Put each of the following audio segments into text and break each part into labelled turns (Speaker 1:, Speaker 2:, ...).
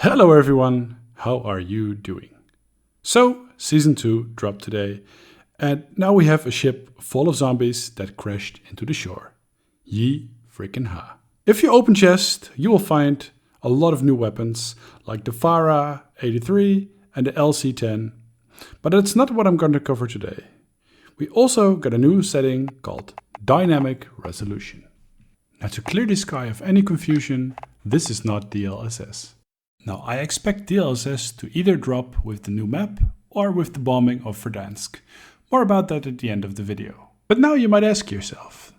Speaker 1: Hello everyone, how are you doing? So, Season 2 dropped today, and now we have a ship full of zombies that crashed into the shore. Ye freaking ha. If you open chest, you will find a lot of new weapons, like the Farah 83 and the LC10, but that's not what I'm going to cover today. We also got a new setting called Dynamic Resolution. Now, to clear the sky of any confusion, this is not DLSS. Now, I expect DLSS to either drop with the new map or with the bombing of Verdansk. More about that at the end of the video. But now you might ask yourself,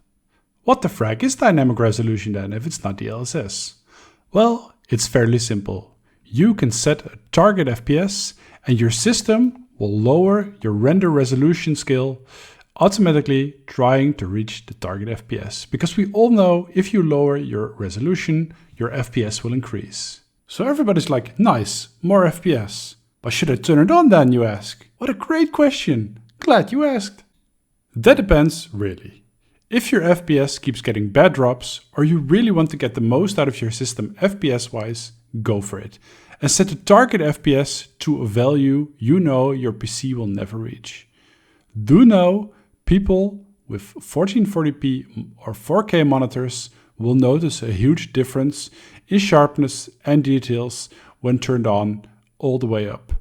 Speaker 1: what the frack is dynamic resolution then if it's not DLSS? Well, it's fairly simple. You can set a target FPS and your system will lower your render resolution scale, automatically trying to reach the target FPS. Because we all know if you lower your resolution, your FPS will increase. So everybody's like, nice, more FPS. But should I turn it on then, you ask? What a great question. Glad you asked. That depends, really. If your FPS keeps getting bad drops, or you really want to get the most out of your system FPS-wise, go for it. And set the target FPS to a value you know your PC will never reach. Do know people with 1440p or 4K monitors will notice a huge difference in sharpness and details when turned on all the way up.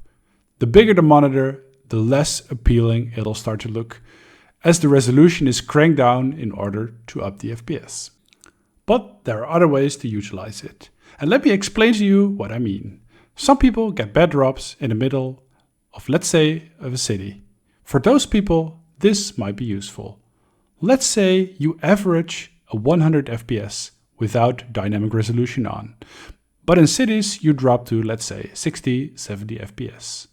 Speaker 1: The bigger the monitor, the less appealing it'll start to look, as the resolution is cranked down in order to up the FPS. But there are other ways to utilize it. And let me explain to you what I mean. Some people get bad drops in the middle of, let's say, of a city. For those people, this might be useful. Let's say you average a 100 FPS without dynamic resolution on. But in cities, you drop to, let's say, 60, 70 FPS.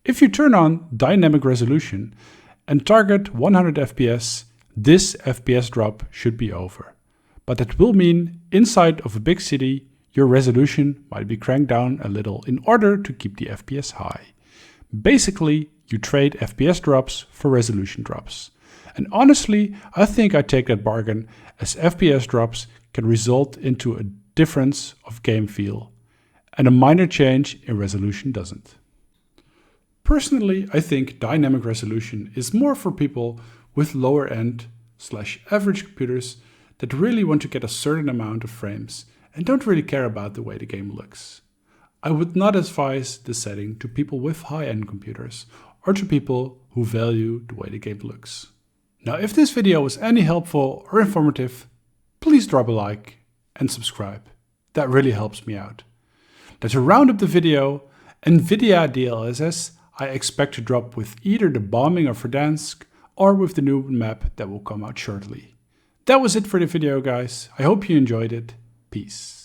Speaker 1: If you turn on dynamic resolution and target 100 FPS, this FPS drop should be over. But that will mean inside of a big city, your resolution might be cranked down a little in order to keep the FPS high. Basically, you trade FPS drops for resolution drops. And honestly, I think I take that bargain, as FPS drops can result into a difference of game feel, and a minor change in resolution doesn't. Personally, I think dynamic resolution is more for people with lower end / average computers that really want to get a certain amount of frames and don't really care about the way the game looks. I would not advise this setting to people with high-end computers or to people who value the way the game looks. Now, if this video was any helpful or informative, please drop a like and subscribe. That really helps me out. Now, to round up the video, NVIDIA DLSS I expect to drop with either the bombing of Verdansk or with the new map that will come out shortly. That was it for the video, guys. I hope you enjoyed it. Peace.